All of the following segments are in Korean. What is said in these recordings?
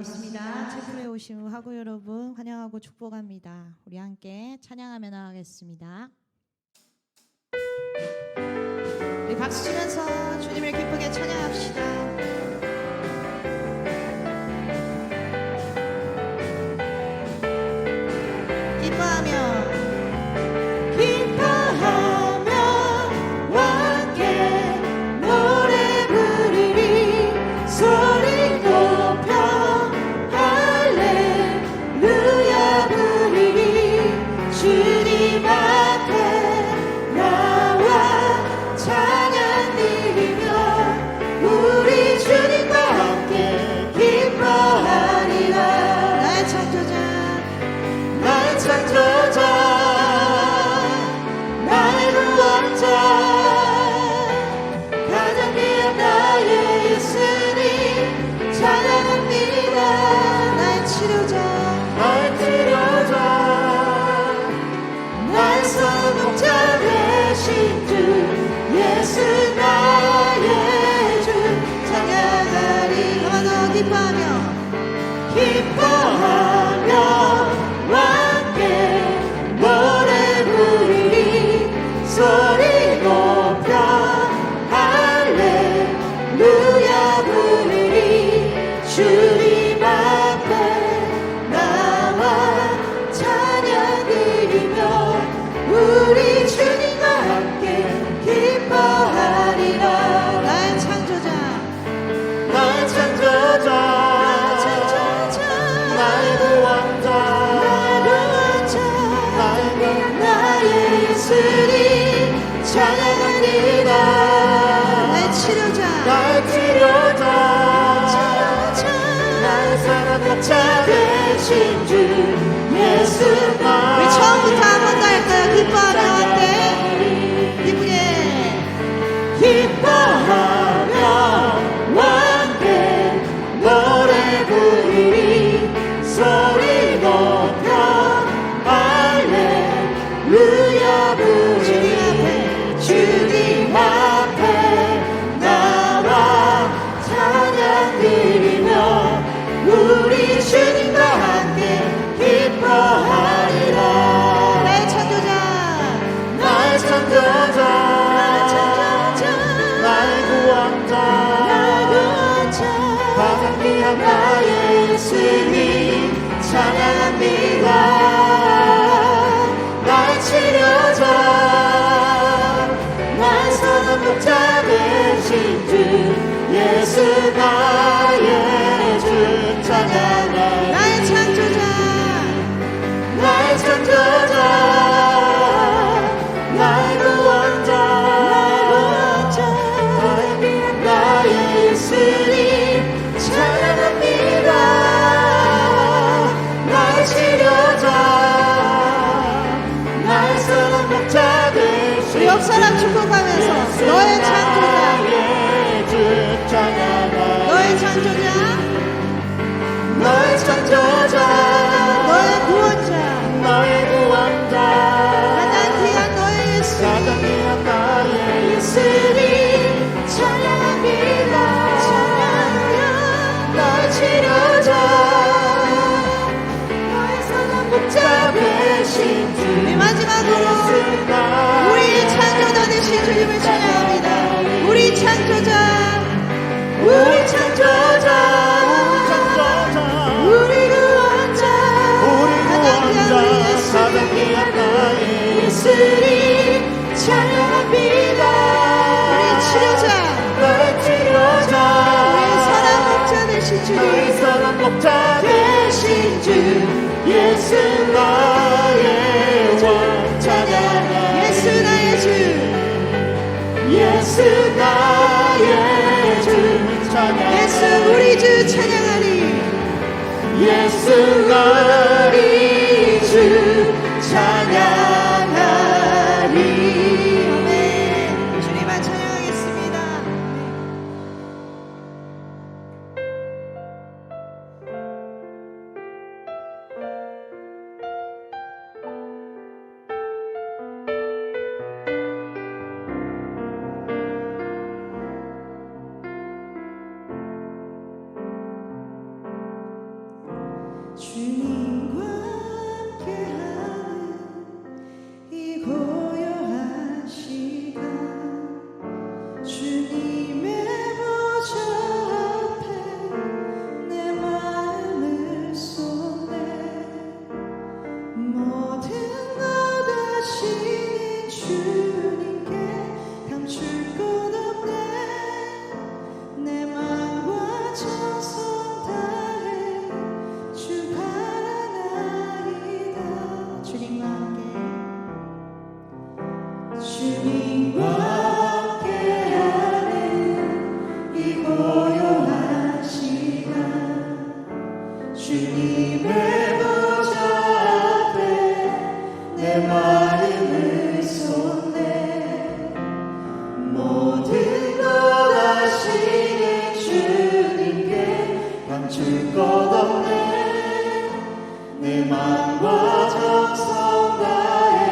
반갑습니다. 채플에 오신 화구 여러분 환영하고 축복합니다. 우리 함께 찬양하며 나가겠습니다. 우리 박수 치면서 주님을 기쁘게 찬양합시다. 우리 처음부터 한 번 더 할까요? 기뻐하며 함께 기쁘게 기뻐하며 함께 노래 부르리 소리 높여 할렐루야 부르리 주님 앞에 나와 찬양 드리며 우리 주님과 함께 기뻐하리라. 나의 창조자 나의 창조자 나의 구원자 가장 귀한 나의 예수님 찬양합니다. 나의 치료자 나의 선한 목자 되신 주 예수 나의 주 찬양하리. 나의 창조자 나의 창조자 나의 구원자 나의 예수님 찬양합니다. 나의 치료자 나의 선한 목자 되신 옆 사람 축복하면서 너의 창조자 너의 창조자 너의 창조자 너의 구원자 너의 구원자 가장 귀한 너의 예수 가장 귀한 나의 예수님 찬양합니다. 찬양하며 너의 치료자 너의 선한 목자 되신 주 우리 마지막으로 우리의 창조자 되신 주님을 찬양합니다. 우리 창조자 우리 창조자 우리 구원자 가장 귀한 나의 예수님 찬양합니다. 우리 치료자 나의 치료자 우리 선한 목자 되신 주 우리 선한 목자 되신 주 예수 나의 주 찬양해 예수 나의 주 예수 나의 주 찬양 예수 우리 주 찬양하리 예수 우리 주 찬양하리. 아멘. 주님만 찬양하겠습니다. 주님과 함께하는 이 고요한 시간 주님의 보좌 앞에 내 마음을 쏟네 모든 것 아시는 주님께 감출 것 없네 내 마음과 정성 다해 주 바라나이다 주님과 함께 함께하는 이 고요한 시간 주님의 보좌 앞에 내 마음을 쏟네 모든 것 아시는 주님께 감출 것 없네 내 마음과 정성 다해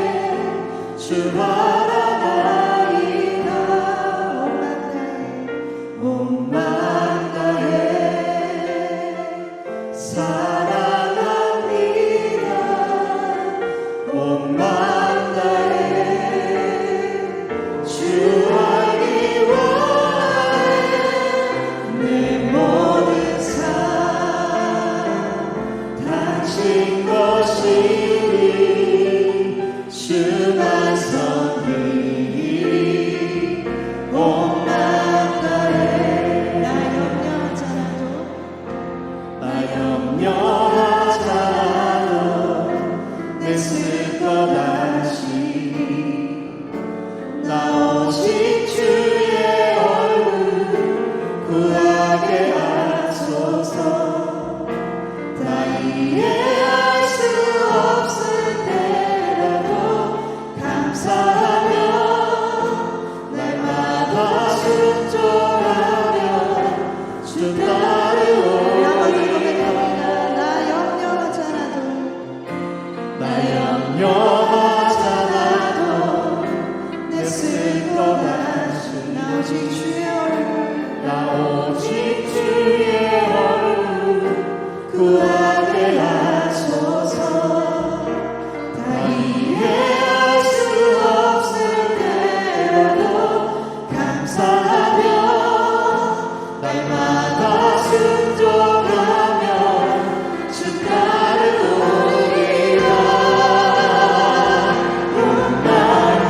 주 바라나이다 온 맘 다해 사랑합니다 온 맘 다해 주 알기 원해 내 모든 삶 당신 것이니 주만 섬기리 온 맘 다해 나 염려하잖아도 내 쓸 것 아시니 나 오직 주의 얼굴 구하게 하소서 다 이해할 수 없을 때라도 감사하며 날마다 순종하며 주 따르오리다 나 염려하잖아도 내 쓸 것 아시니 나 오직 주의 얼굴 구하게 하소서 다 이해할 수 없을 때라도 감사하며 날마다 순종하며 주 따르오리라 온 맘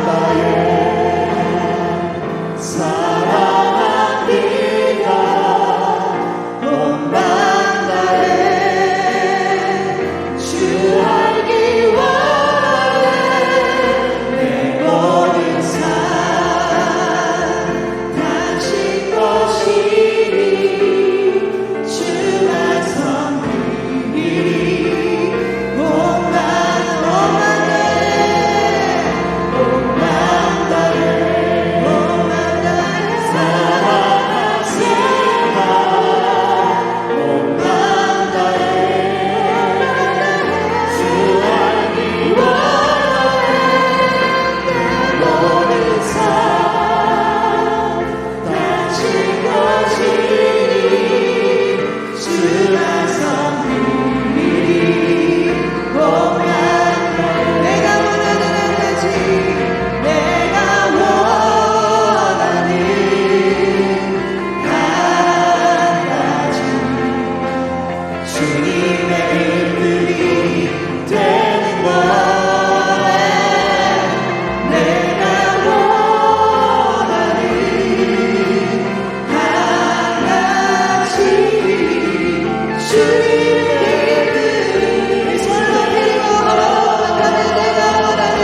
다해 사랑합니다 온 맘 다해 주 알기 원해 내 모든 삶 당신 것이니 주만 섬기리 온 맘 다해 온 맘 다해 온 맘 다해 사랑합니다 온 맘 다해 주 알기 원해 내 모든 삶 당신 것이니 주만 섬기리 온 맘 다해 내가 원하는 한 가지 내가 원하는 한 가지 주님의 일들이 되는 거네 내가 원하는 한 가지 주님의 일들이 손을 높이고 걸어가면 내가 원하는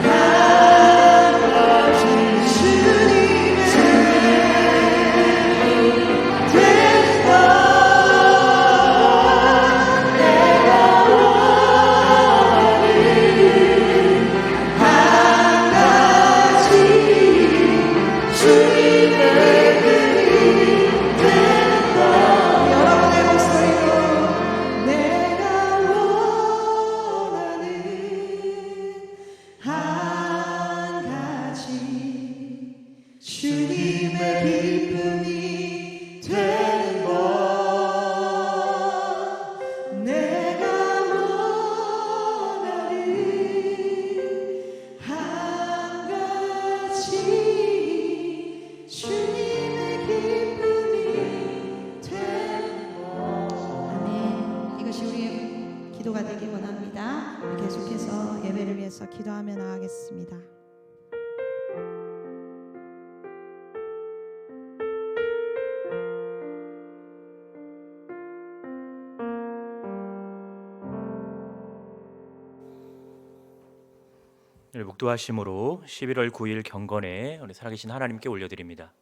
한 가지 주님의 주옵소서. 기도하며 나아가겠습니다. 묵도하심으로 11월 9일 경건에 우리 살아계신 하나님께 올려드립니다.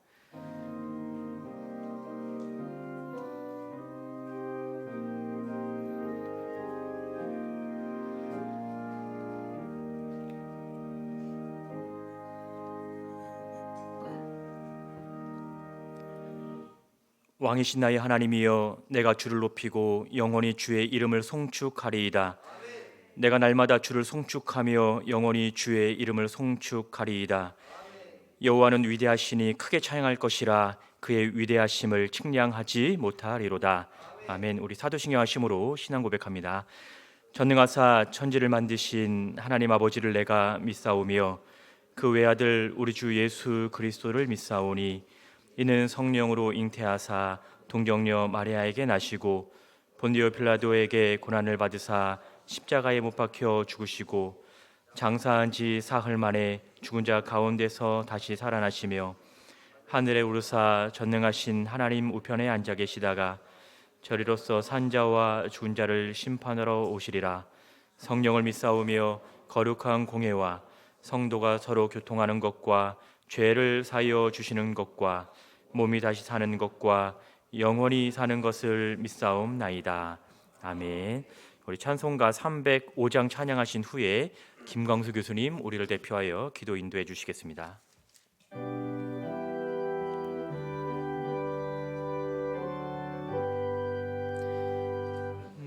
왕이신 나의 하나님이여, 내가 주를 높이고 영원히 주의 이름을 송축하리이다. 내가 날마다 주를 송축하며 영원히 주의 이름을 송축하리이다. 여호와는 위대하시니 크게 찬양할 것이라. 그의 위대하심을 측량하지 못하리로다. 아멘. 우리 사도신경 하심으로 신앙 고백합니다. 전능하사 천지를 만드신 하나님 아버지를 내가 믿사오며 그 외아들 우리 주 예수 그리스도를 믿사오니 이는 성령으로 잉태하사 동정녀 마리아에게 나시고 본디오 빌라도에게 고난을 받으사 십자가에 못 박혀 죽으시고 장사한 지 사흘 만에 죽은 자 가운데서 다시 살아나시며 하늘에 오르사 전능하신 하나님 우편에 앉아 계시다가 저리로서 산자와 죽은 자를 심판하러 오시리라. 성령을 믿사오며 거룩한 공회와 성도가 서로 교통하는 것과 죄를 사하여 주시는 것과 몸이 다시 사는 것과 영원히 사는 것을 믿사옵나이다. 아멘. 우리 찬송가 305장 찬양하신 후에 김광수 교수님 우리를 대표하여 기도 인도해 주시겠습니다.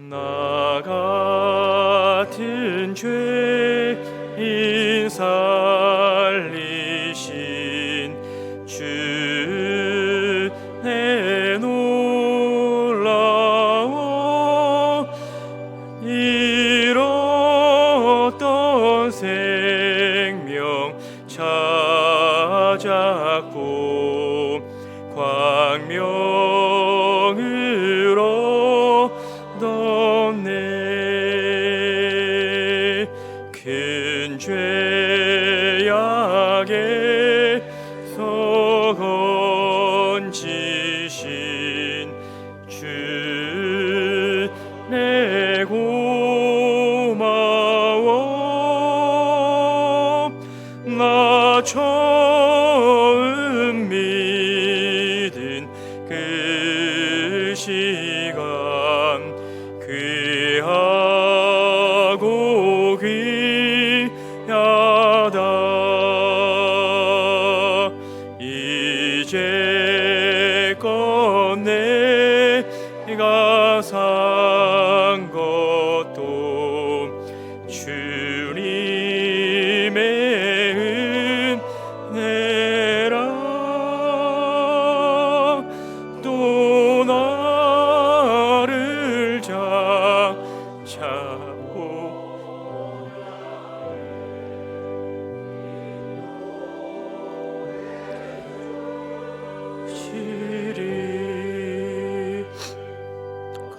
나 같은 죄인 살리신 주 내 놀라워 잃었던 생명 찾았고 광명을 얻었네. 큰 죄악에서 건지신 주 내 고마워. 나 처음 믿은 그 시간 귀하고 귀하다. 이제껏 내가 산 것도 주님의 은혜라. 또 나를 잡고 시리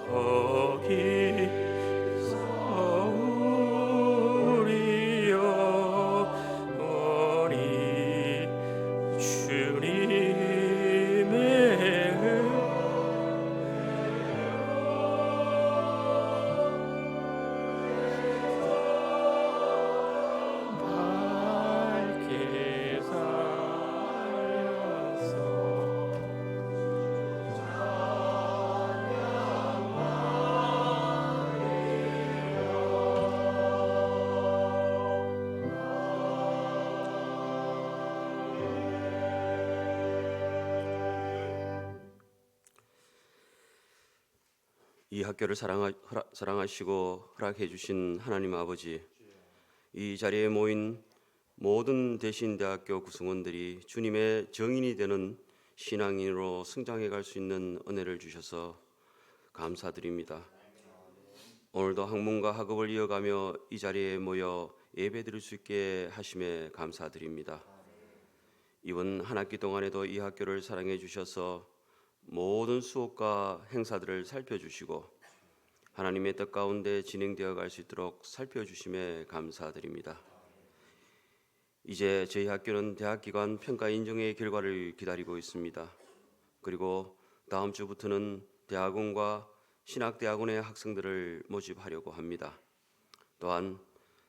거기서 우리여 우리 주님의 밝게 살려서 이 학교를 사랑하시고 허락해 주신 하나님 아버지, 이 자리에 모인 모든 대신대학교 구성원들이 주님의 정인이 되는 신앙인으로 성장해 갈 수 있는 은혜를 주셔서 감사드립니다. 오늘도 학문과 학업을 이어가며 이 자리에 모여 예배드릴 수 있게 하심에 감사드립니다. 이번 한 학기 동안에도 이 학교를 사랑해 주셔서 모든 수업과 행사들을 살펴주시고 하나님의 뜻 가운데 진행되어 갈 수 있도록 살펴주심에 감사드립니다. 이제 저희 학교는 대학기관 평가 인정의 결과를 기다리고 있습니다. 그리고 다음 주부터는 대학원과 신학대학원의 학생들을 모집하려고 합니다. 또한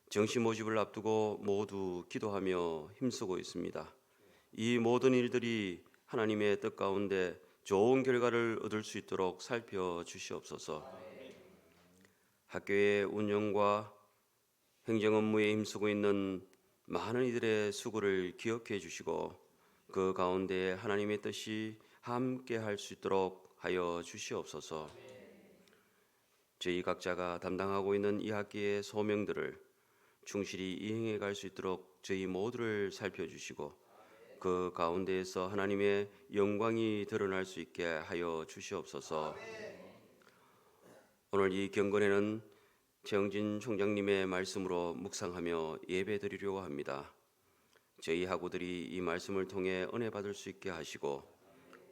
정시 모집을 앞두고 모두 기도하며 힘쓰고 있습니다. 이 모든 일들이 하나님의 뜻 가운데 좋은 결과를 얻을 수 있도록 살펴주시옵소서. 학교의 운영과 행정 업무에 힘쓰고 있는 많은 이들의 수고를 기억해 주시고 그 가운데 하나님의 뜻이 함께 할 수 있도록 하여 주시옵소서. 저희 각자가 담당하고 있는 이 학기의 소명들을 충실히 이행해 갈 수 있도록 저희 모두를 살펴주시고 그 가운데에서 하나님의 영광이 드러날 수 있게 하여 주시옵소서. 오늘 이 경건에는 최영진 총장님의 말씀으로 묵상하며 예배드리려고 합니다. 저희 학우들이 이 말씀을 통해 은혜 받을 수 있게 하시고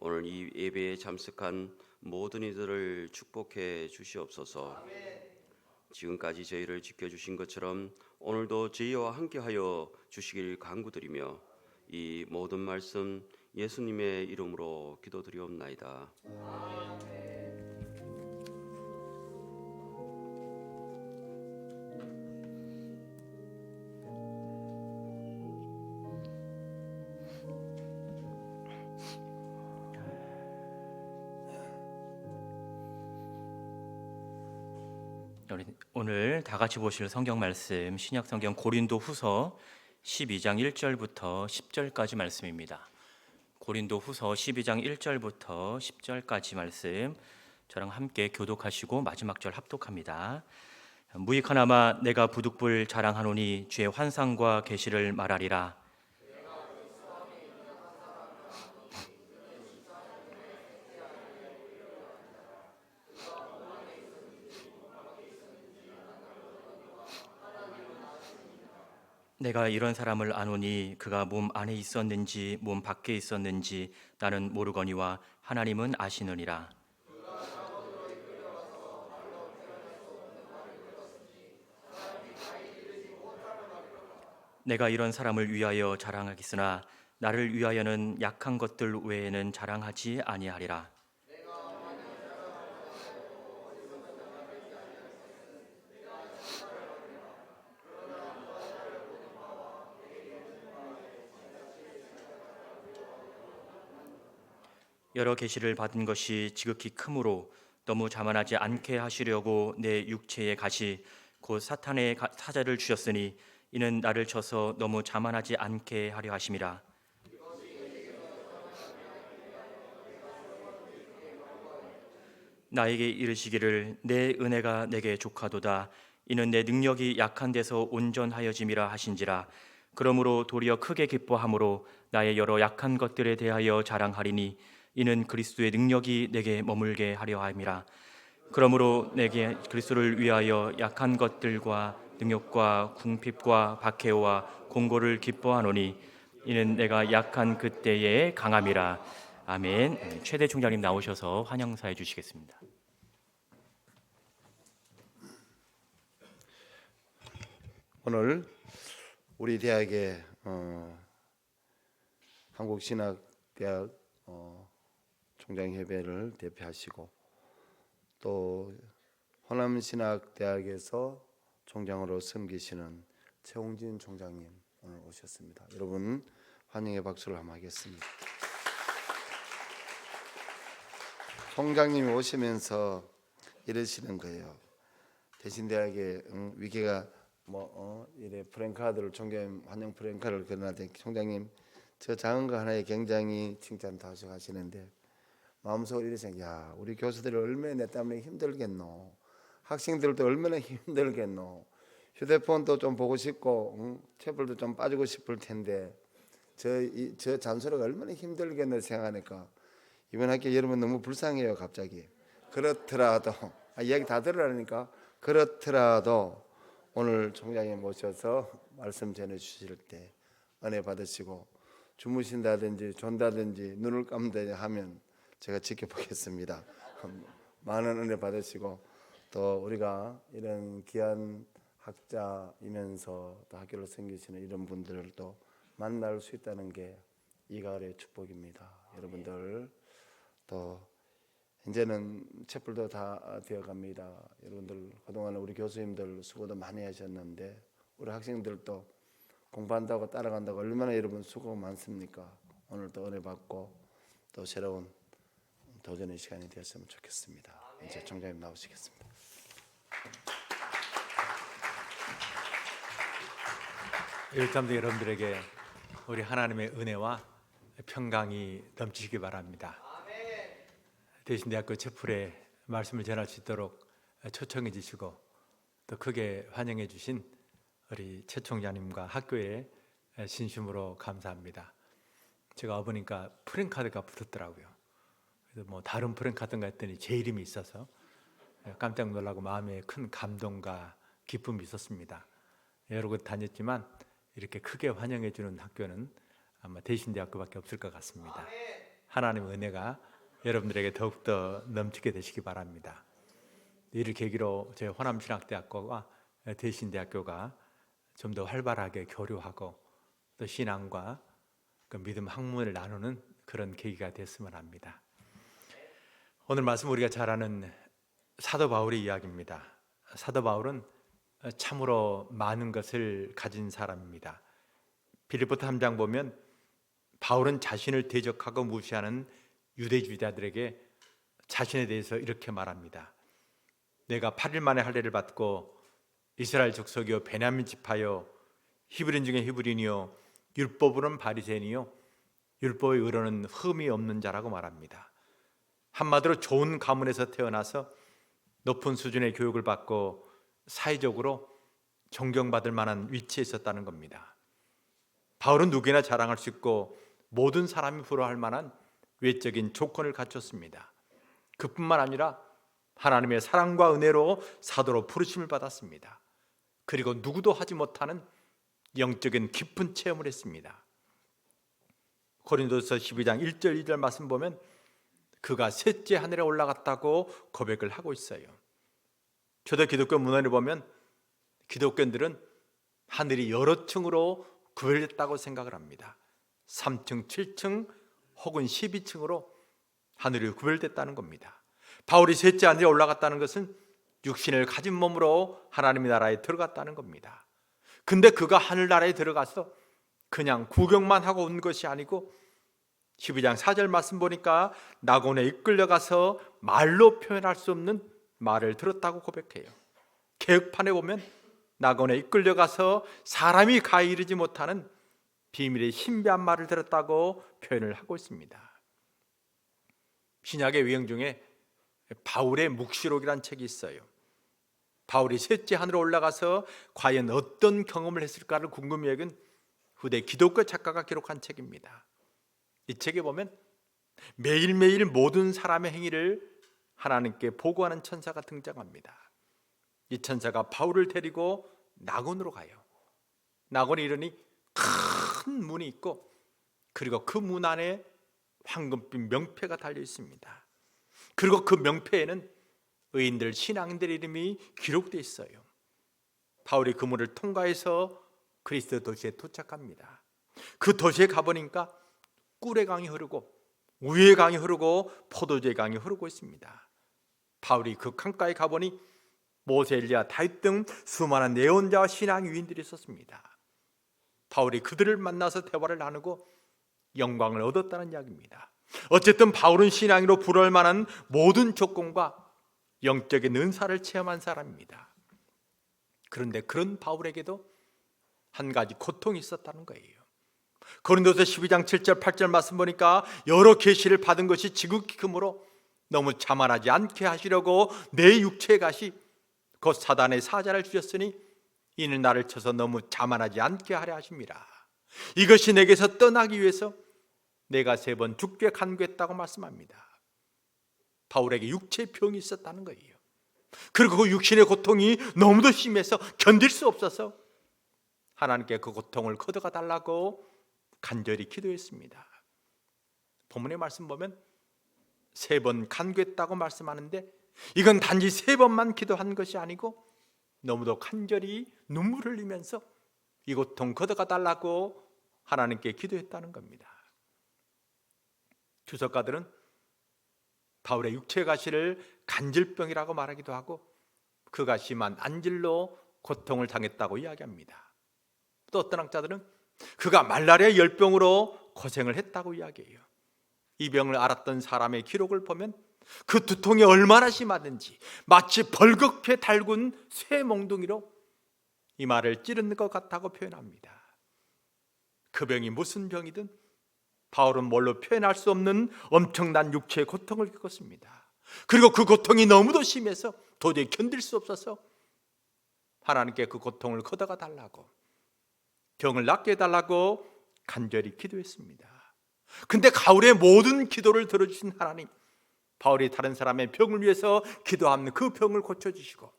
오늘 이 예배에 참석한 모든 이들을 축복해 주시옵소서. 지금까지 저희를 지켜주신 것처럼 오늘도 저희와 함께하여 주시길 간구드리며 이 모든 말씀 예수님의 이름으로 기도드리옵나이다. 오늘 다 같이 보실 성경 말씀 신약 성경 고린도후서 12장 1절부터 10절까지 말씀입니다. 고린도후서 12장 1절부터 10절까지 말씀 저랑 함께 교독하시고 마지막 절 합독합니다. 무익하나마 내가 부득불 자랑하노니 주의 환상과 계시를 말하리라. 내가 이런 사람을 아노니 그가 몸 안에 있었는지 몸 밖에 있었는지 나는 모르거니와 하나님은 아시느니라. 내가 이런 사람을 위하여 자랑하겠으나 나를 위하여는 약한 것들 외에는 자랑하지 아니하리라. 여러 계시를 받은 것이 지극히 크므로 너무 자만하지 않게 하시려고 내 육체의 가시 곧 사탄의 사자를 주셨으니 이는 나를 쳐서 너무 자만하지 않게 하려 하심이라. 나에게 이르시기를 내 은혜가 내게 족하도다. 이는 내 능력이 약한 데서 온전하여짐이라 하신지라. 그러므로 도리어 크게 기뻐함으로 나의 여러 약한 것들에 대하여 자랑하리니 이는 그리스도의 능력이 내게 머물게 하려 함이라. 그러므로 내게 그리스도를 위하여 약한 것들과 능욕과 궁핍과 박해와 공고를 기뻐하노니 이는 내가 약한 그때의 강함이라. 아멘. 최대 총장님 나오셔서 환영사해 주시겠습니다. 오늘 우리 대학의 한국신학대학 총장협회를 대표하시고 또 호남신학대학에서 총장으로 섬기시는 최홍진 총장님 오늘 오셨습니다. 여러분 환영의 박수를 한번 하겠습니다. 총장님이 오시면서 이러시는 거예요. 대신대학의 위계가 이래 프랭카드를 총장님 환영 프랭카드를 그려놨더니 총장님 저 작은 거 하나에 굉장히 칭찬 다 하시는데 마음속으로 이래 생각, 야 우리 교수들이 얼마나 내 때문에 힘들겠노, 학생들도 얼마나 힘들겠노, 휴대폰도 좀 보고 싶고 태블도 좀 빠지고 싶을 텐데 저 잔소리가 얼마나 힘들겠노 생각하니까 이번 학기 여러분 너무 불쌍해요. 갑자기 그렇더라도 이야기 다 들으라니까 그렇더라도 오늘 총장님 모셔서 말씀 전해 주실 때 은혜 받으시고 주무신다든지 존다든지 눈을 감다든지 하면 제가 지켜보겠습니다. 많은 은혜 받으시고 또 우리가 이런 귀한 학자이면서 또 학교를 섬기시는 이런 분들을 또 만날 수 있다는 게 이 가을의 축복입니다. 여러분들 또 이제는 촛불도 다 되어갑니다. 여러분들 그동안 우리 교수님들 수고도 많이 하셨는데 우리 학생들도 공부한다고 따라간다고 얼마나 여러분 수고가 많습니까? 오늘 또 은혜 받고 또 새로운 도전의 시간이 되었으면 좋겠습니다. 이제 총장님 나오시겠습니다. 일감도 여러분들에게 우리 하나님의 은혜와 평강이 넘치시기 바랍니다. 대신대학교 촛불에 말씀을 전할 수 있도록 초청해 주시고 또 크게 환영해 주신 우리 최 총장님과 학교에 진심으로 감사합니다. 제가 와보니까 프랭카드가 붙었더라고요. 그래서 뭐 다른 프랭카드인가 했더니 제 이름이 있어서 깜짝 놀라고 마음에 큰 감동과 기쁨이 있었습니다. 여러 곳 다녔지만 이렇게 크게 환영해 주는 학교는 아마 대신대학교밖에 없을 것 같습니다. 하나님의 은혜가 여러분들에게 더욱더 넘치게 되시기 바랍니다. 이를 계기로 저희 호남신학대학교와 대신대학교가 좀 더 활발하게 교류하고 또 신앙과 그 믿음 학문을 나누는 그런 계기가 됐으면 합니다. 오늘 말씀 우리가 잘 아는 사도 바울의 이야기입니다. 사도 바울은 참으로 많은 것을 가진 사람입니다. 빌립보서 3장 보면 바울은 자신을 대적하고 무시하는 유대주의자들에게 자신에 대해서 이렇게 말합니다. 내가 8일 만에 할례를 받고 이스라엘 족속이요 베냐민 지파요 히브리인 중에 히브리인이요 율법으로는 바리새인이요 율법의 의로는 흠이 없는 자라고 말합니다. 한마디로 좋은 가문에서 태어나서 높은 수준의 교육을 받고 사회적으로 존경받을 만한 위치에 있었다는 겁니다. 바울은 누구나 자랑할 수 있고 모든 사람이 부러워할 만한 외적인 조건을 갖췄습니다. 그뿐만 아니라 하나님의 사랑과 은혜로 사도로 부르심을 받았습니다. 그리고 누구도 하지 못하는 영적인 깊은 체험을 했습니다. 고린도서 12장 1절 2절 말씀 보면 그가 셋째 하늘에 올라갔다고 고백을 하고 있어요. 초대 기독교 문헌을 보면 기독교인들은 하늘이 여러 층으로 구별됐다고 생각을 합니다. 3층, 7층 혹은 12층으로 하늘이 구별됐다는 겁니다. 바울이 셋째 하늘에 올라갔다는 것은 육신을 가진 몸으로 하나님의 나라에 들어갔다는 겁니다. 근데 그가 하늘나라에 들어가서 그냥 구경만 하고 온 것이 아니고 12장 4절 말씀 보니까 낙원에 이끌려가서 말로 표현할 수 없는 말을 들었다고 고백해요. 개혁판에 보면 낙원에 이끌려가서 사람이 가히 이르지 못하는 비밀의 신비한 말을 들었다고 표현을 하고 있습니다. 신약의 유형 중에 바울의 묵시록이라는 책이 있어요. 바울이 셋째 하늘에 올라가서 과연 어떤 경험을 했을까를 궁금해 여긴 후대 기독교 작가가 기록한 책입니다. 이 책에 보면 매일매일 모든 사람의 행위를 하나님께 보고하는 천사가 등장합니다. 이 천사가 바울을 데리고 낙원으로 가요. 낙원에 이르니 큰 문이 있고 그리고 그 문 안에 황금빛 명패가 달려 있습니다. 그리고 그 명패에는 의인들, 신앙인들의 이름이 기록되어 있어요. 바울이 그 문을 통과해서 그리스도 도시에 도착합니다. 그 도시에 가보니까 꿀의 강이 흐르고 우유의 강이 흐르고 포도주의 강이 흐르고 있습니다. 바울이 그 강가에 가보니 모세, 엘리야, 다윗 등 수많은 예언자와 신앙 유인들이 있었습니다. 바울이 그들을 만나서 대화를 나누고 영광을 얻었다는 이야기입니다. 어쨌든 바울은 신앙으로 부러울 만한 모든 조건과 영적인 은사를 체험한 사람입니다. 그런데 그런 바울에게도 한 가지 고통이 있었다는 거예요. 고린도서 12장 7절 8절 말씀 보니까 여러 계시를 받은 것이 지극히 크므로 너무 자만하지 않게 하시려고 내 육체의 가시 곧 사단의 사자를 주셨으니 이는 나를 쳐서 너무 자만하지 않게 하려 하십니다. 이것이 내게서 떠나기 위해서 내가 3번 죽게 간구했다고 말씀합니다. 바울에게 육체의 병이 있었다는 거예요. 그리고 그 육신의 고통이 너무도 심해서 견딜 수 없어서 하나님께 그 고통을 거둬가 달라고 간절히 기도했습니다. 본문의 말씀 보면 3번 간구했다고 말씀하는데 이건 단지 3번만 기도한 것이 아니고 너무도 간절히 눈물을 흘리면서 이 고통 거둬가 달라고 하나님께 기도했다는 겁니다. 주석가들은 바울의 육체 가시를 간질병이라고 말하기도 하고 그가 심한 안질로 고통을 당했다고 이야기합니다. 또 어떤 학자들은 그가 말라리아 열병으로 고생을 했다고 이야기해요. 이 병을 앓았던 사람의 기록을 보면 그 두통이 얼마나 심하든지 마치 벌겋게 달군 쇠 몽둥이로 이 말을 찌르는 것 같다고 표현합니다. 그 병이 무슨 병이든 바울은 뭘로 표현할 수 없는 엄청난 육체의 고통을 겪었습니다. 그리고 그 고통이 너무도 심해서 도저히 견딜 수 없어서 하나님께 그 고통을 걷어가 달라고, 병을 낫게 해달라고 간절히 기도했습니다. 근데 바울의 모든 기도를 들어주신 하나님, 바울이 다른 사람의 병을 위해서 기도하면 그 병을 고쳐주시고,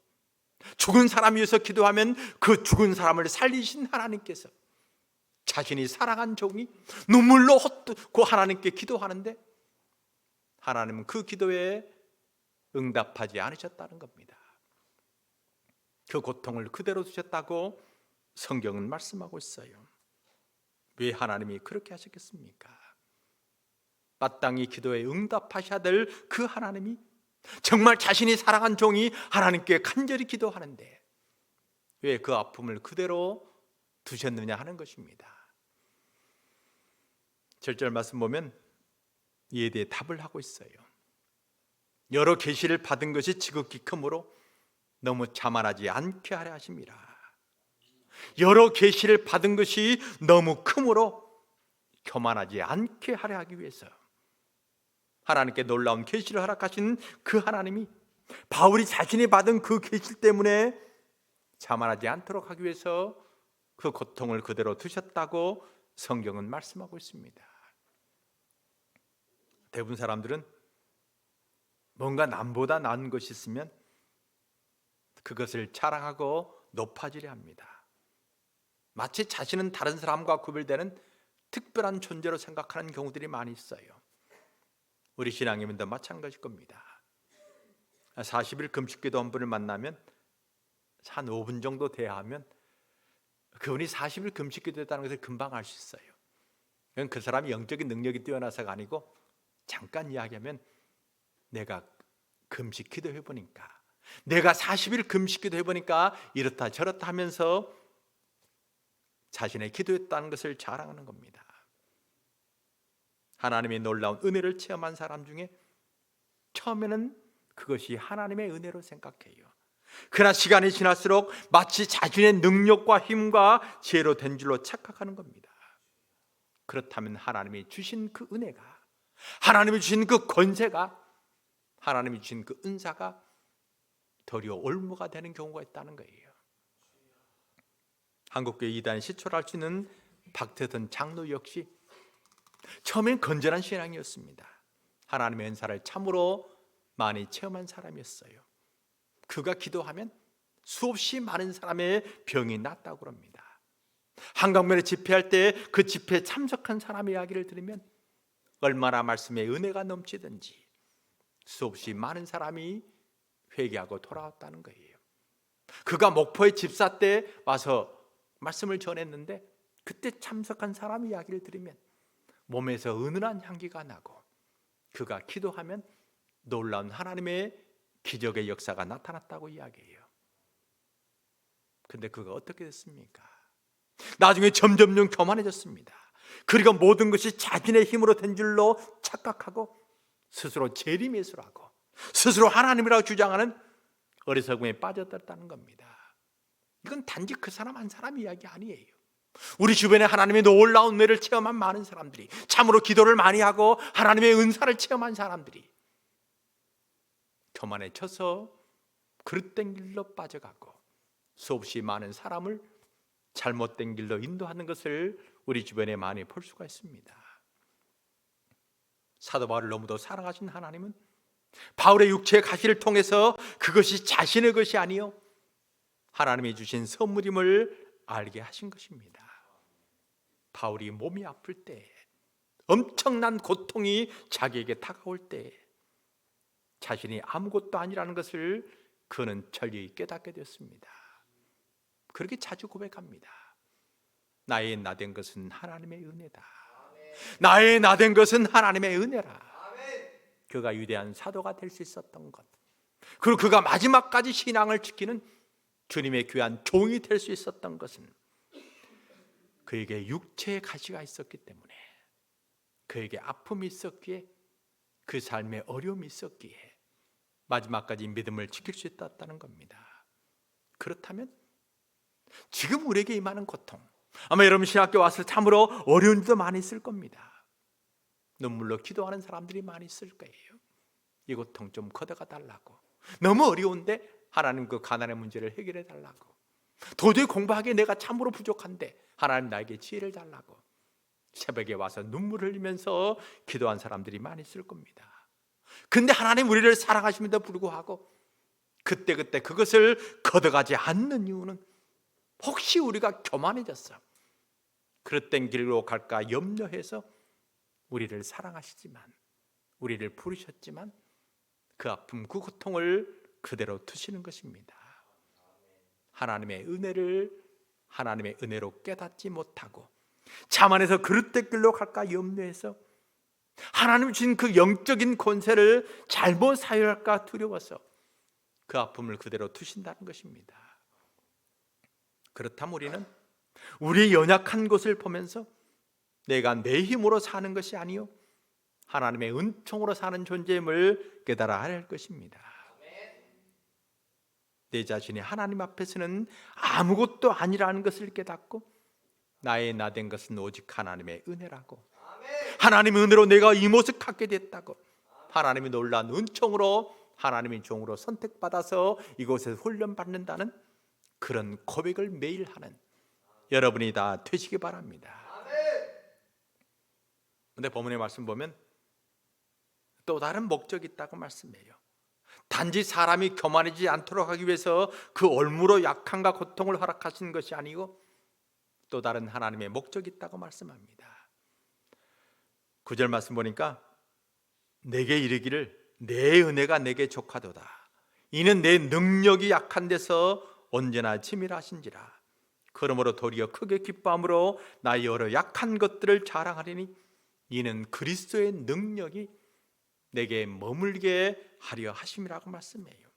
죽은 사람 위해서 기도하면 그 죽은 사람을 살리신 하나님께서 자신이 사랑한 종이 눈물로 헛고 하나님께 기도하는데 하나님은 그 기도에 응답하지 않으셨다는 겁니다. 그 고통을 그대로 두셨다고 성경은 말씀하고 있어요. 왜 하나님이 그렇게 하셨겠습니까? 마땅히 기도에 응답하셔야 될 그 하나님이 정말 자신이 사랑한 종이 하나님께 간절히 기도하는데 왜 그 아픔을 그대로 두셨느냐 하는 것입니다. 7절 말씀 보면 이에 대해 답을 하고 있어요. 여러 계시를 받은 것이 지극히 크므로 너무 자만하지 않게 하려 하심이라. 여러 계시를 받은 것이 너무 크므로 교만하지 않게 하려 하기 위해서 하나님께 놀라운 계시를 허락하신 그 하나님이 바울이 자신이 받은 그 계시 때문에 자만하지 않도록 하기 위해서 그 고통을 그대로 두셨다고 성경은 말씀하고 있습니다. 대부분 사람들은 뭔가 남보다 나은 것이 있으면 그것을 자랑하고 높아지려 합니다. 마치 자신은 다른 사람과 구별되는 특별한 존재로 생각하는 경우들이 많이 있어요. 우리 신앙이면도 마찬가지일 겁니다. 40일 금식기도 한 분을 만나면 한 5분 정도 대화하면 그분이 40일 금식기도 했다는 것을 금방 알 수 있어요. 그건 그 사람이 영적인 능력이 뛰어나서가 아니고 잠깐 이야기하면 내가 금식기도 해보니까, 내가 40일 금식기도 해보니까 이렇다 저렇다 하면서 자신의 기도했다는 것을 자랑하는 겁니다. 하나님의 놀라운 은혜를 체험한 사람 중에 처음에는 그것이 하나님의 은혜로 생각해요. 그러나 시간이 지날수록 마치 자신의 능력과 힘과 지혜로 된 줄로 착각하는 겁니다. 그렇다면 하나님이 주신 그 은혜가, 하나님이 주신 그 권세가, 하나님이 주신 그 은사가 도리어 올무가 되는 경우가 있다는 거예요. 한국교회 이단 시초를 할 수 있는 박태선 장로 역시 처음엔 건전한 신앙이었습니다. 하나님의 은사를 참으로 많이 체험한 사람이었어요. 그가 기도하면 수없이 많은 사람의 병이 낫다고 합니다. 한강변에 집회할 때 그 집회에 참석한 사람의 이야기를 들으면 얼마나 말씀의 은혜가 넘치든지 수없이 많은 사람이 회개하고 돌아왔다는 거예요. 그가 목포의 집사 때 와서 말씀을 전했는데 그때 참석한 사람 이야기를 들으면 몸에서 은은한 향기가 나고 그가 기도하면 놀라운 하나님의 기적의 역사가 나타났다고 이야기해요. 근데 그가 어떻게 됐습니까? 나중에 점점점 교만해졌습니다. 그리고 모든 것이 자신의 힘으로 된 줄로 착각하고 스스로 재림예술하고 스스로 하나님이라고 주장하는 어리석음에 빠져들었다는 겁니다. 이건 단지 그 사람 한 사람 이야기 아니에요. 우리 주변에 하나님의 놀라운 은혜를 체험한 많은 사람들이, 참으로 기도를 많이 하고 하나님의 은사를 체험한 사람들이 교만해져서 그릇된 길로 빠져가고 수없이 많은 사람을 잘못된 길로 인도하는 것을 우리 주변에 많이 볼 수가 있습니다. 사도 바울을 너무도 사랑하신 하나님은 바울의 육체의 가시를 통해서 그것이 자신의 것이 아니요 하나님이 주신 선물임을 알게 하신 것입니다. 바울이 몸이 아플 때, 엄청난 고통이 자기에게 다가올 때 자신이 아무것도 아니라는 것을 그는 절리 깨닫게 되었습니다. 그렇게 자주 고백합니다. 나의 나된 것은 하나님의 은혜다. 나의 나된 것은 하나님의 은혜라. 그가 위대한 사도가 될 수 있었던 것, 그리고 그가 마지막까지 신앙을 지키는 주님의 귀한 종이 될 수 있었던 것은 그에게 육체의 가시가 있었기 때문에, 그에게 아픔이 있었기에, 그 삶에 어려움이 있었기에 마지막까지 믿음을 지킬 수 있었다는 겁니다. 그렇다면 지금 우리에게 임하는 고통, 아마 여러분 신학교 와서 참으로 어려운 일도 많이 있을 겁니다. 눈물로 기도하는 사람들이 많이 있을 거예요. 이 고통 좀 걷어가 달라고, 너무 어려운데 하나님 그 가난의 문제를 해결해 달라고, 도저히 공부하기에 내가 참으로 부족한데 하나님 나에게 지혜를 달라고 새벽에 와서 눈물 흘리면서 기도한 사람들이 많이 있을 겁니다. 근데 하나님 우리를 사랑하심에도 불구하고 그때 그것을 걷어가지 않는 이유는 혹시 우리가 교만해졌어, 그릇된 길로 갈까 염려해서 우리를 사랑하시지만, 우리를 부르셨지만 그 아픔, 그 고통을 그대로 두시는 것입니다. 하나님의 은혜로 깨닫지 못하고 자만해서 그릇된 길로 갈까 염려해서 하나님 주신 그 영적인 권세를 잘못 사용할까 두려워서 그 아픔을 그대로 두신다는 것입니다. 그렇다면 우리는 우리의 연약한 것을 보면서 내가 내 힘으로 사는 것이 아니요 하나님의 은총으로 사는 존재임을 깨달아야 할 것입니다. 내 자신이 하나님 앞에서는 아무것도 아니라는 것을 깨닫고 나의 나된 것은 오직 하나님의 은혜라고, 하나님의 은혜로 내가 이 모습 갖게 됐다고, 하나님의 놀라운 은총으로 하나님의 종으로 선택받아서 이곳에서 훈련받는다는 그런 고백을 매일 하는 여러분이 다 되시기 바랍니다. 그런데 본문의 말씀 보면 또 다른 목적이 있다고 말씀해요. 단지 사람이 교만해지지 않도록 하기 위해서 그 올무로 약함과 고통을 허락하신 것이 아니고 또 다른 하나님의 목적이 있다고 말씀합니다. 9절 말씀 보니까 내게 이르기를 내 은혜가 내게 족하도다. 이는 내 능력이 약한 데서 언제나 치밀하신지라. 그러므로 도리어 크게 기뻐함으로 나의 여러 약한 것들을 자랑하리니 이는 그리스도의 능력이 내게 머물게 하려 하심이라고 말씀해요.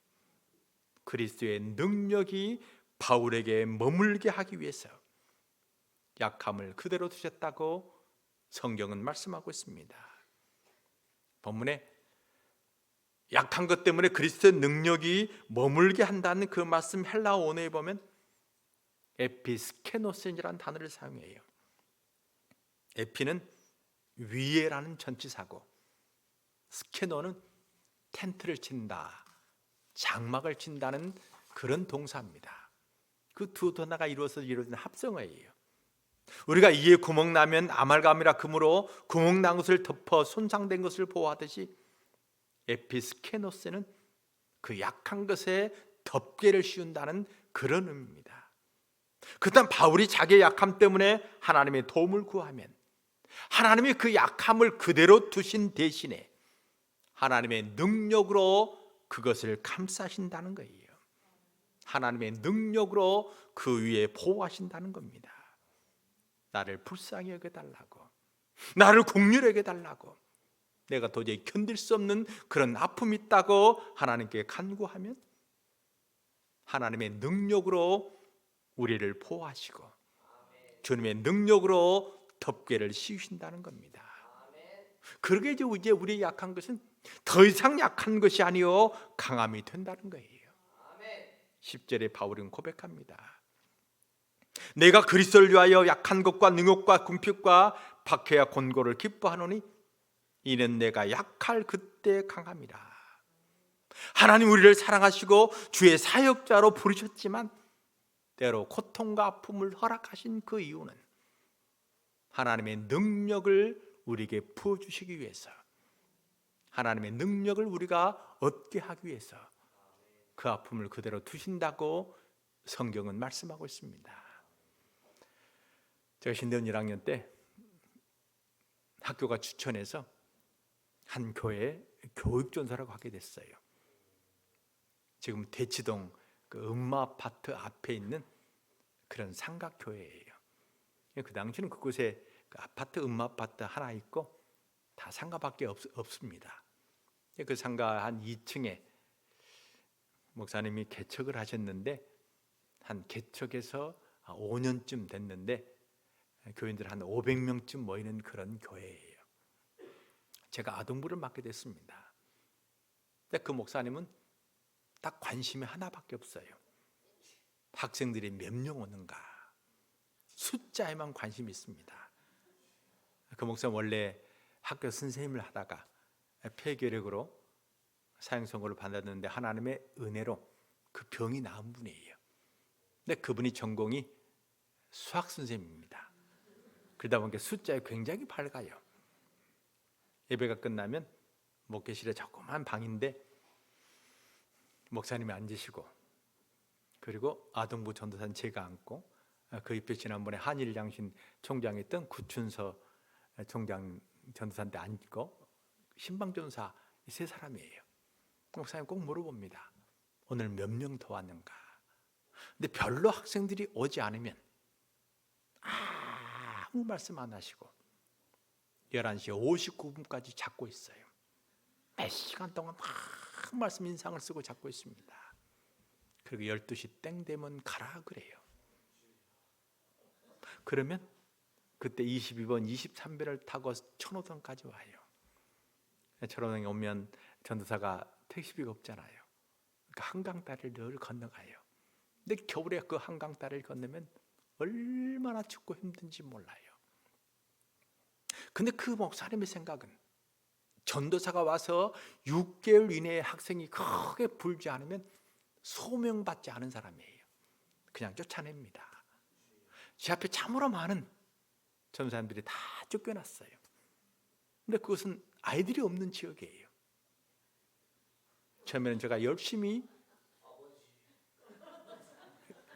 그리스도의 능력이 바울에게 머물게 하기 위해서 약함을 그대로 두셨다고 성경은 말씀하고 있습니다. 본문에 약한 것 때문에 그리스도의 능력이 머물게 한다는 그 말씀 헬라어 원어에 보면 에피스케노스라는 단어를 사용해요. 에피는 위에라는 전치사고, 스케노는 텐트를 친다, 장막을 친다는 그런 동사입니다. 그 두 단어가 이루어진 합성어예요. 우리가 이에 구멍 나면 아말감이라 금으로 구멍 난 것을 덮어 손상된 것을 보호하듯이 에피스케노스는 그 약한 것에 덮개를 씌운다는 그런 의미입니다. 그렇다면 바울이 자기의 약함 때문에 하나님의 도움을 구하면 하나님이 그 약함을 그대로 두신 대신에 하나님의 능력으로 그것을 감싸신다는 거예요. 하나님의 능력으로 그 위에 보호하신다는 겁니다. 나를 불쌍히 여겨달라고, 나를 긍휼히 여겨달라고, 내가 도저히 견딜 수 없는 그런 아픔이 있다고 하나님께 간구하면 하나님의 능력으로 우리를 보호하시고 주님의 능력으로 덮개를 씌우신다는 겁니다. 그러게 이제 우리의 약한 것은 더 이상 약한 것이 아니요 강함이 된다는 거예요. 10절에 바울은 고백합니다. 내가 그리스도를 위하여 약한 것과 능욕과 궁핍과 박해와 곤고를 기뻐하노니 이는 내가 약할 그때 강함이라. 하나님 우리를 사랑하시고 주의 사역자로 부르셨지만 때로 고통과 아픔을 허락하신 그 이유는 하나님의 능력을 우리에게 부어주시기 위해서, 하나님의 능력을 우리가 얻게 하기 위해서 그 아픔을 그대로 두신다고 성경은 말씀하고 있습니다. 제가 신대원 1학년 때 학교가 추천해서 한 교회에 교육전사라고 하게 됐어요. 지금 대치동 그 음마 아파트 앞에 있는 그런 삼각교회예요. 그 당시는 그곳에 그 아파트, 음마아파트 하나 있고 다 상가밖에 없습니다. 그 상가 한 2층에 목사님이 개척을 하셨는데 한 개척에서 5년쯤 됐는데 교인들 한 500명쯤 모이는 그런 교회예요. 제가 아동부를 맡게 됐습니다. 근데 그 목사님은 딱 관심이 하나밖에 없어요. 학생들이 몇 명 오는가, 숫자에만 관심이 있습니다. 그 목사님 원래 학교 선생님을 하다가 폐결핵으로 사형선고를 받았는데 하나님의 은혜로 그 병이 나은 분이에요. 근데 그분이 전공이 수학 선생님입니다. 그러다 보니까 숫자에 굉장히 밝아요. 예배가 끝나면 목회실에 조그만 방인데 목사님이 앉으시고 그리고 아동부 전도사는 제가 앉고 그 옆에 지난번에 한일양신 총장이 있던 구춘서 총장 전도사한테 앉고 신방전사 이 세 사람이에요. 목사님 꼭 물어봅니다. 오늘 몇 명 더 왔는가? 근데 별로 학생들이 오지 않으면 아무 말씀 안 하시고 11시 59분까지 잡고 있어요. 몇 시간 동안 막 말씀 인상을 쓰고 잡고 있습니다. 그리고 12시 땡 되면 가라 그래요. 그러면 그때 22번, 23배를 타고 천호동까지 와요. 천호동에 오면 전도사가 택시비가 없잖아요. 그러니까 한강다리를 늘 건너가요. 근데 겨울에 그 한강다리를 건너면 얼마나 춥고 힘든지 몰라요. 근데 그 목사님의 생각은 전도사가 와서 6개월 이내에 학생이 크게 불지 않으면 소명받지 않은 사람이에요. 그냥 쫓아냅니다. 제 앞에 참으로 많은 전도사님들이 다 쫓겨났어요. 근데 그것은 아이들이 없는 지역이에요. 처음에는 제가 열심히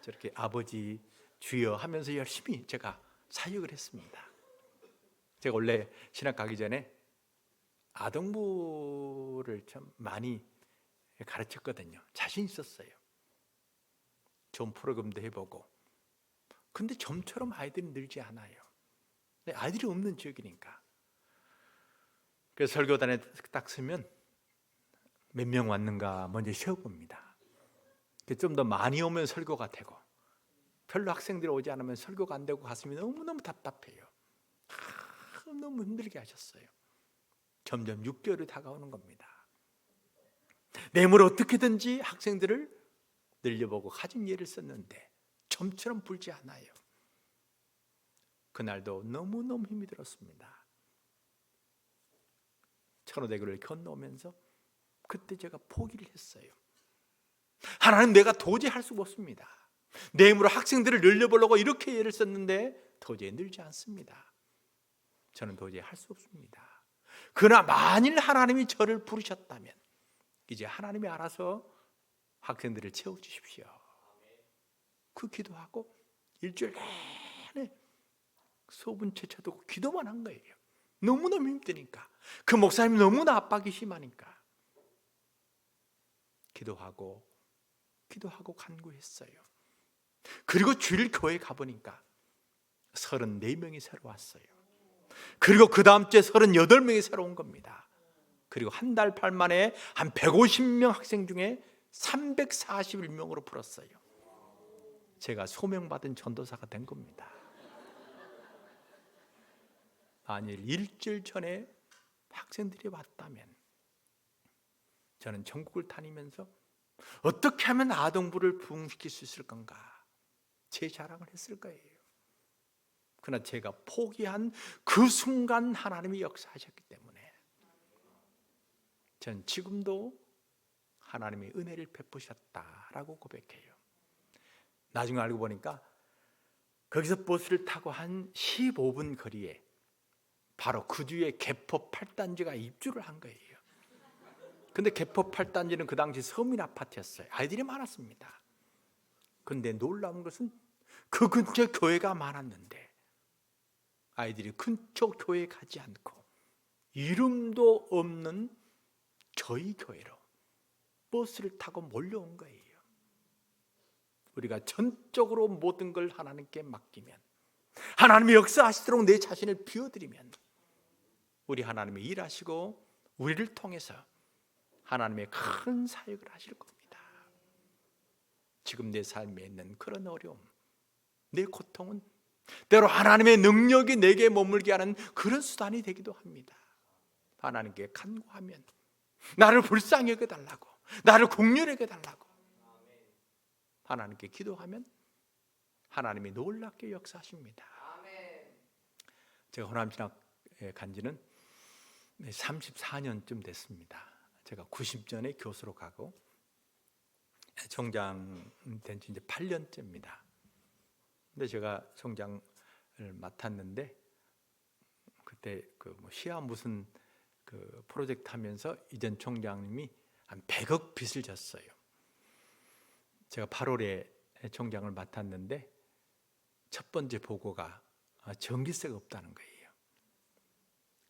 저렇게 아버지 주여 하면서 열심히 제가 사역을 했습니다. 제가 원래 신학 가기 전에 아동부를 참 많이 가르쳤거든요. 자신 있었어요. 좋은 프로그램도 해보고. 근데 좀처럼 아이들이 늘지 않아요. 아이들이 없는 지역이니까. 그래서 설교단에 딱 서면 몇 명 왔는가 먼저 세워봅니다. 좀 더 많이 오면 설교가 되고 별로 학생들이 오지 않으면 설교가 안 되고 가슴이 너무너무 답답해요. 너무 힘들게 하셨어요. 점점 6개월이 다가오는 겁니다. 내물 어떻게든지 학생들을 늘려보고 가진 예를 썼는데 점처럼 불지 않아요. 그날도 너무너무 힘이 들었습니다. 천호대교를 건너오면서 그때 제가 포기를 했어요. 하나님, 내가 도저히 할 수가 없습니다. 내 힘으로 학생들을 늘려보려고 이렇게 예를 썼는데 도저히 늘지 않습니다. 저는 도저히 할 수 없습니다. 그러나 만일 하나님이 저를 부르셨다면 이제 하나님이 알아서 학생들을 채워주십시오. 그 기도하고 일주일 내내 소분채 쳐두고 기도만 한 거예요. 너무너무 힘드니까. 그 목사님이 너무나 압박이 심하니까 기도하고 간구했어요. 그리고 주일 교회 가보니까 34명이 새로 왔어요. 그리고 그 다음 주에 38명이 새로 온 겁니다. 그리고 한 달 팔 만에 한 150명 학생 중에 341명으로 풀었어요. 제가 소명받은 전도사가 된 겁니다. 만일 일주일 전에 학생들이 왔다면 저는 전국을 다니면서 어떻게 하면 아동부를 부흥시킬 수 있을 건가 제 자랑을 했을 거예요. 그러나 제가 포기한 그 순간 하나님이 역사하셨기 때문에 전 지금도 하나님의 은혜를 베푸셨다라고 고백해요. 나중에 알고 보니까 거기서 버스를 타고 한 15분 거리에 바로 그 뒤에 개포 8단지가 입주를 한 거예요. 근데 개포 8단지는 그 당시 서민 아파트였어요. 아이들이 많았습니다. 근데 놀라운 것은 그 근처에 교회가 많았는데 아이들이 근처 교회에 가지 않고 이름도 없는 저희 교회로 버스를 타고 몰려온 거예요. 우리가 전적으로 모든 걸 하나님께 맡기면 하나님이 역사하시도록 내 자신을 비워드리면 우리 하나님이 일하시고 우리를 통해서 하나님의 큰 사역을 하실 겁니다. 지금 내 삶에 있는 그런 어려움, 내 고통은 때로 하나님의 능력이 내게 머물게 하는 그런 수단이 되기도 합니다. 하나님께 간구하면 나를 불쌍히 여겨달라고, 나를 긍휼히 여겨달라고 하나님께 기도하면 하나님이 놀랍게 역사하십니다. 제가 호남신학에 간 지는 34년쯤 됐습니다. 제가 90년에 교수로 가고 총장 된 지 이제 8년째입니다. 근데 제가 총장을 맡았는데 그때 그 시야 무슨 그 프로젝트 하면서 이전 총장님이 한 100억 빚을 졌어요. 제가 8월에 총장을 맡았는데 첫 번째 보고가 전기세가 없다는 거예요.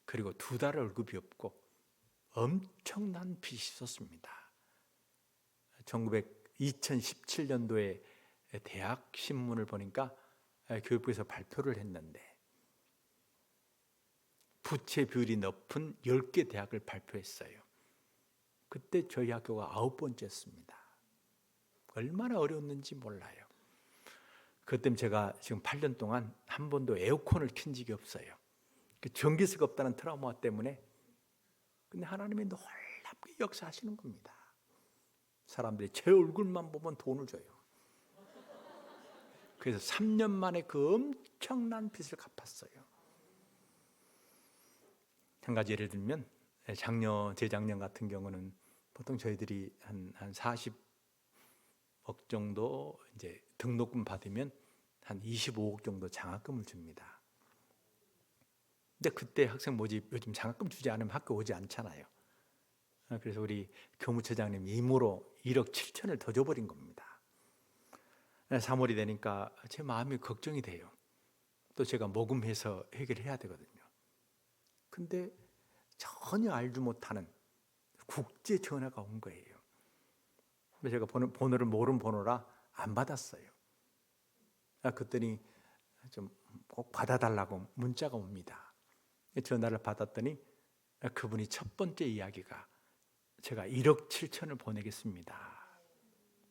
그리고 2달 월급이 없고 엄청난 빚이 있었습니다. 2017년도에 대학 신문을 보니까 교육부에서 발표를 했는데 부채 비율이 높은 10개 대학을 발표했어요. 그때 저희 학교가 9번째였습니다. 얼마나 어려웠는지 몰라요. 그것 때문에 제가 지금 8년 동안 한 번도 에어컨을 킨 적이 없어요. 전기세가 없다는 트라우마 때문에. 근데 하나님이 놀랍게 역사하시는 겁니다. 사람들이 제 얼굴만 보면 돈을 줘요. 그래서 3년 만에 그 엄청난 빚을 갚았어요. 한 가지 예를 들면 재작년 같은 경우는 보통 저희들이 한 40억 정도 이제 등록금 받으면 한 25억 정도 장학금을 줍니다. 근데 그때 학생 모집 요즘 장학금 주지 않으면 학교 오지 않잖아요. 그래서 우리 교무처장님 임으로 1억 7천을 더 줘버린 겁니다. 3월이 되니까 제 마음이 걱정이 돼요. 또 제가 모금해서 해결해야 되거든요. 근데 전혀 알지 못하는 국제 전화가 온 거예요. 제가 번호를 모르는 번호라 안 받았어요. 그랬더니 좀 꼭 받아달라고 문자가 옵니다. 전화를 받았더니 그분이 첫 번째 이야기가 제가 1억 7천을 보내겠습니다.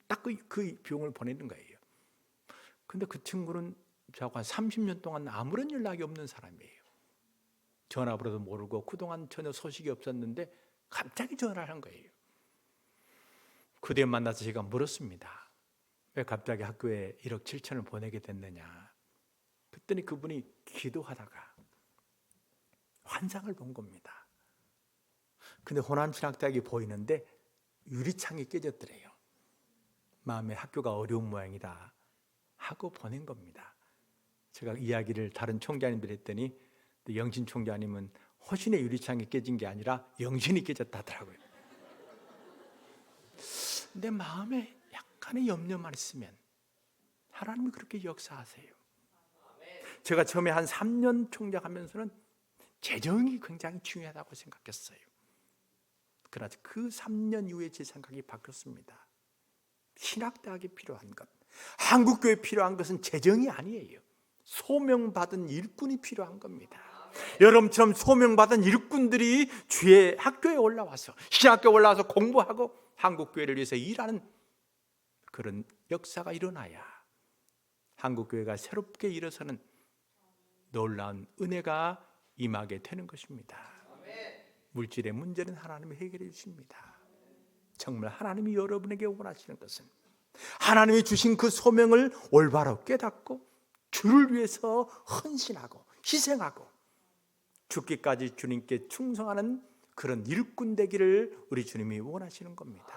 딱 그 비용을 보내는 거예요. 근데 그 친구는 저하고 한 30년 동안 아무런 연락이 없는 사람이에요. 전화번호도 모르고 그동안 전혀 소식이 없었는데 갑자기 전화를 한 거예요. 그 뒤에 만나서 제가 물었습니다. 왜 갑자기 학교에 1억 7천을 보내게 됐느냐. 그랬더니 그분이 기도하다가 환상을 본 겁니다. 근데 호남신학대학이 보이는데 유리창이 깨졌더래요. 마음에 학교가 어려운 모양이다 하고 보낸 겁니다. 제가 이야기를 다른 총장님들 했더니 영신 총장님은 호신의 유리창이 깨진 게 아니라 영신이 깨졌다 하더라고요. 내 마음에 약간의 염려만 있으면 하나님이 그렇게 역사하세요. 제가 처음에 한 3년 총장하면서는 재정이 굉장히 중요하다고 생각했어요. 그러나 그 3년 이후에 제 생각이 바뀌었습니다. 신학대학이 필요한 것, 한국교회에 필요한 것은 재정이 아니에요. 소명받은 일꾼이 필요한 겁니다. 여러분처럼 소명받은 일꾼들이 주의 학교에 올라와서 신학교에 올라와서 공부하고 한국교회를 위해서 일하는 그런 역사가 일어나야 한국교회가 새롭게 일어서는 놀라운 은혜가 임하게 되는 것입니다. 물질의 문제는 하나님이 해결해 주십니다. 정말 하나님이 여러분에게 원하시는 것은 하나님이 주신 그 소명을 올바로 깨닫고 주를 위해서 헌신하고 희생하고 죽기까지 주님께 충성하는 그런 일꾼 되기를 우리 주님이 원하시는 겁니다.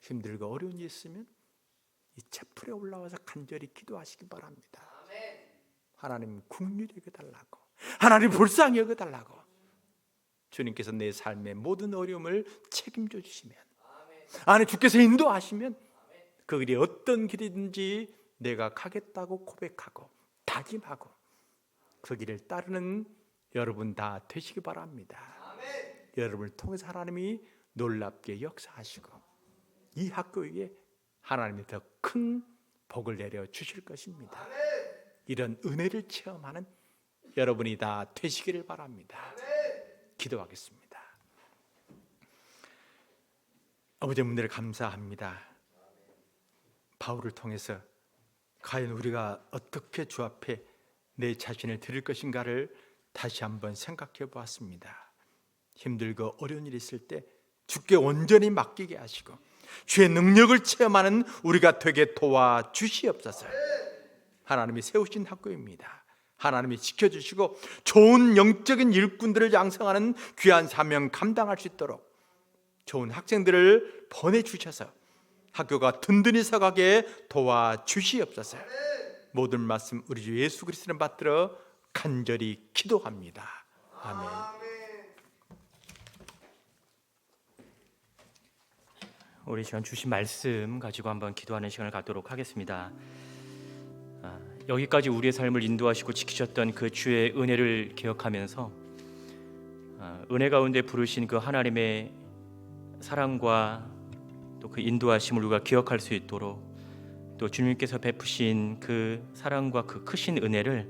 힘들고 어려운 일 있으면 이 채플에 올라와서 간절히 기도하시기 바랍니다. 하나님 긍휼히 여겨달라고, 하나님 불쌍히 여겨달라고, 주님께서 내 삶의 모든 어려움을 책임져 주시면, 아니 주께서 인도하시면 그 길이 어떤 길이든지 내가 가겠다고 고백하고 다짐하고 그 길을 따르는 여러분 다 되시기 바랍니다. 여러분을 통해서 하나님이 놀랍게 역사하시고 이 학교에 하나님이 더 큰 복을 내려 주실 것입니다. 이런 은혜를 체험하는 여러분이 다 되시기를 바랍니다. 기도하겠습니다. 아버지, 은혜를 감사합니다. 바울을 통해서 과연 우리가 어떻게 주 앞에 내 자신을 드릴 것인가를 다시 한번 생각해 보았습니다. 힘들고 어려운 일이 있을 때 주께 온전히 맡기게 하시고 주의 능력을 체험하는 우리가 되게 도와주시옵소서. 하나님이 세우신 학교입니다. 하나님이 지켜주시고 좋은 영적인 일꾼들을 양성하는 귀한 사명 감당할 수 있도록 좋은 학생들을 보내주셔서 학교가 든든히 서가게 도와주시옵소서. 모든 말씀 우리 주 예수 그리스도를 받들어 간절히 기도합니다. 아멘. 우리 시간 주신 말씀 가지고 한번 기도하는 시간을 갖도록 하겠습니다. 여기까지 우리의 삶을 인도하시고 지키셨던 그 주의 은혜를 기억하면서 은혜 가운데 부르신 그 하나님의 사랑과 또 그 인도하심을 우리가 기억할 수 있도록, 또 주님께서 베푸신 그 사랑과 그 크신 은혜를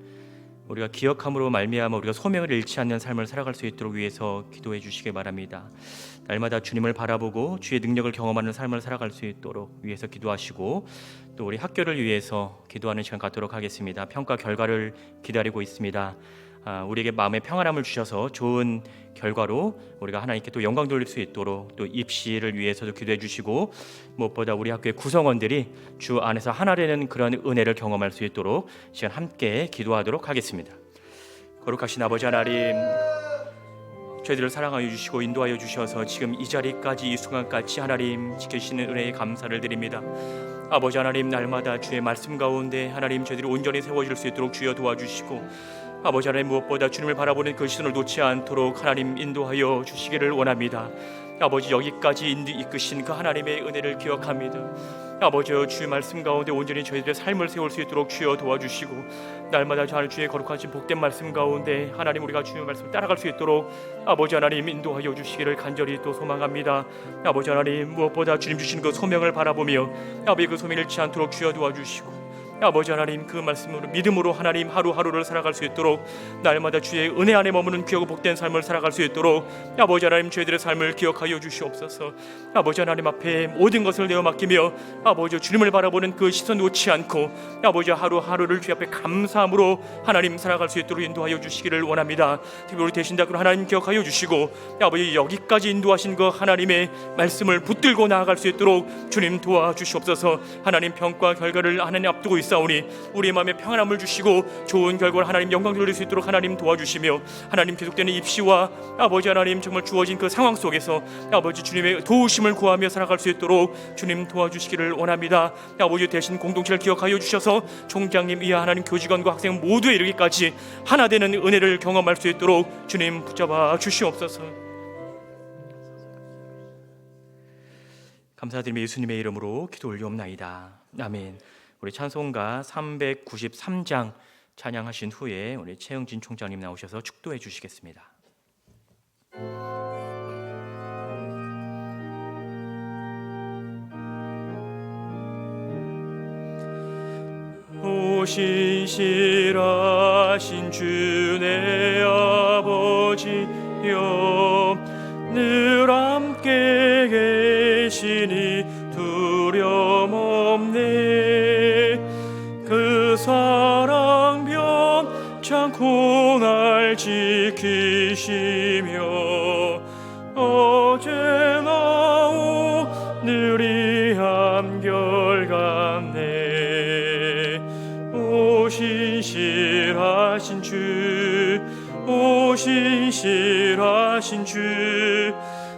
우리가 기억함으로 말미암아 우리가 소명을 잃지 않는 삶을 살아갈 수 있도록 위해서 기도해 주시기 바랍니다. 날마다 주님을 바라보고 주의 능력을 경험하는 삶을 살아갈 수 있도록 위해서 기도하시고, 또 우리 학교를 위해서 기도하는 시간 갖도록 하겠습니다. 평가 결과를 기다리고 있습니다. 우리에게 마음의 평안함을 주셔서 좋은 결과로 우리가 하나님께 또 영광 돌릴 수 있도록, 또 입시를 위해서도 기도해 주시고, 무엇보다 우리 학교의 구성원들이 주 안에서 하나 되는 그런 은혜를 경험할 수 있도록 시간 함께 기도하도록 하겠습니다. 거룩하신 아버지 하나님, 저희들을 사랑하여 주시고 인도하여 주셔서 지금 이 자리까지, 이 순간까지 하나님 지켜주시는 은혜에 감사를 드립니다. 아버지 하나님, 날마다 주의 말씀 가운데 하나님 저희들이 온전히 세워질 수 있도록 주여 도와주시고, 아버지 하나님, 무엇보다 주님을 바라보는 그 시선을 놓지 않도록 하나님 인도하여 주시기를 원합니다. 아버지, 여기까지 이끄신 그 하나님의 은혜를 기억합니다. 아버지, 주의 말씀 가운데 온전히 저희들의 삶을 세울 수 있도록 주여 도와주시고, 날마다 주의 거룩하신 복된 말씀 가운데 하나님 우리가 주의 말씀을 따라갈 수 있도록 아버지 하나님 인도하여 주시기를 간절히 또 소망합니다. 아버지 하나님, 무엇보다 주님 주시는 그 소명을 바라보며 아버지 그 소명을 잃지 않도록 주여 도와주시고, 아버지 하나님 그 말씀으로 믿음으로 하나님 하루하루를 살아갈 수 있도록, 날마다 주의 은혜 안에 머무는 귀하고 복된 삶을 살아갈 수 있도록 아버지 하나님 저희들의 삶을 기억하여 주시옵소서. 아버지 하나님 앞에 모든 것을 내어 맡기며 아버지 주님을 바라보는 그 시선 놓지 않고 아버지 하루하루를 주 앞에 감사함으로 하나님 살아갈 수 있도록 인도하여 주시기를 원합니다. 특별히 우리 대신 다그로 하나님 기억하여 주시고, 아버지 여기까지 인도하신 그 하나님의 말씀을 붙들고 나아갈 수 있도록 주님 도와주시옵소서. 하나님 평가 결과를 하나님 앞두고 있사오니 우리의 마음에 평안함을 주시고 좋은 결과를 하나님 영광 돌릴 수 있도록 하나님 도와주시며, 하나님 계속되는 입시와 아버지 하나님 정말 주어진 그 상황 속에서 아버지 주님의 도우심을 구하며 살아갈 수 있도록 주님 도와주시기를 원합니다. 아버지 대신 공동체를 기억하여 주셔서 총장님 이하 하나님 교직원과 학생 모두에 이르기까지 하나 되는 은혜를 경험할 수 있도록 주님 붙잡아 주시옵소서. 감사드리며 예수님의 이름으로 기도 올리옵나이다. 아멘. 우리 찬송가 393장 찬양하신 후에 우리 최영진 총장님 나오셔서 축도해 주시겠습니다. 오신실하신 주 내 아버지여, 늘 함께 계시니 두려움 없네. 그 사랑 변찮고 날 지키시며 어제나 오늘이 한결같네. 오신실하신 주, 오신실하신 주,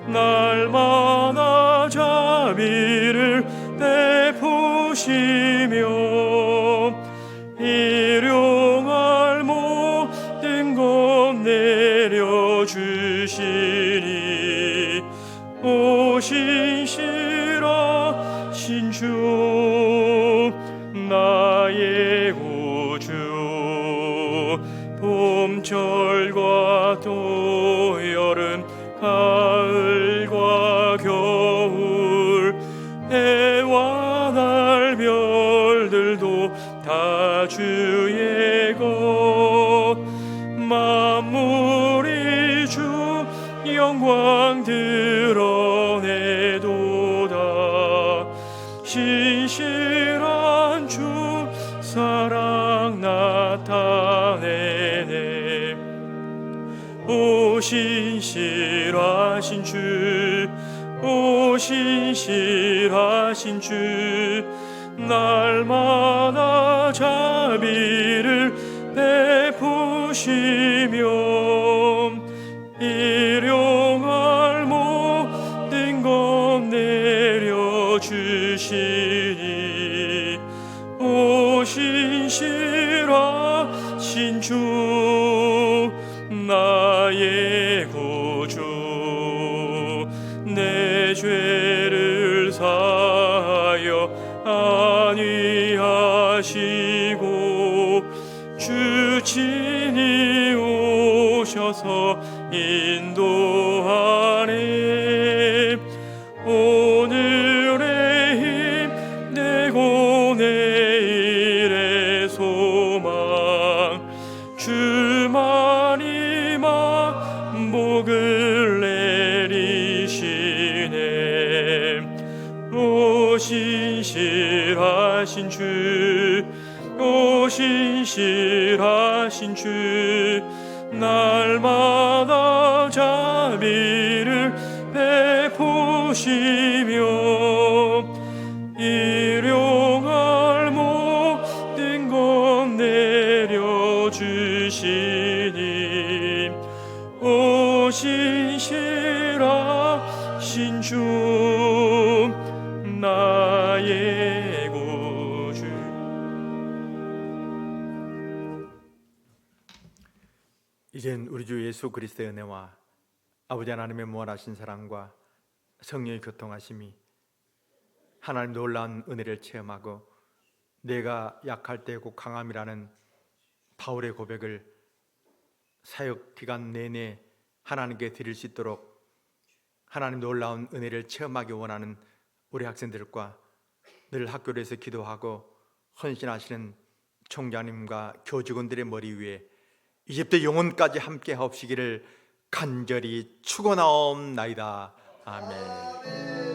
날마다 자비를 베푸시며 일용할 모든 것 내려주시니 오신실하신 주, 나의 구주. 봄철과 또 여름 가을과 겨울, 해와 달 별들도 다 주의 것 만물이 주 영광 드러내도다. 신실한 주 사랑 나타내네. 오 신실하신 주, 오 신실하신 주, 날마다 자비를 베푸시며 일용할 모든 것 내려주시니. 오 신실하신 주 나의 구주, 내 죄를 사하여 안위하시고 주 친히 오셔서 인도하네. 오늘의 힘 내고 내일의 소망, 주만이 만복을 내리시네. 오 신실하신 주, 오 신실하신 주, 날마다 자비를 베푸시며 일용할 모든 것 내려주시니. 오 신실하신 주 나의 구주. 이젠 우리 주 예수 그리스도의 은혜와 아버지 하나님의 무한하신 사랑과 성령의 교통하심이, 하나님 놀라운 은혜를 체험하고 내가 약할 때 곧 강함이라는 바울의 고백을 사역 기간 내내 하나님께 드릴 수 있도록 하나님 놀라운 은혜를 체험하기 원하는 우리 학생들과 늘 학교에서 기도하고 헌신하시는 총장님과 교직원들의 머리 위에 이집트 영혼까지 함께 하옵시기를 간절히 축원하옵나이다. 아멘.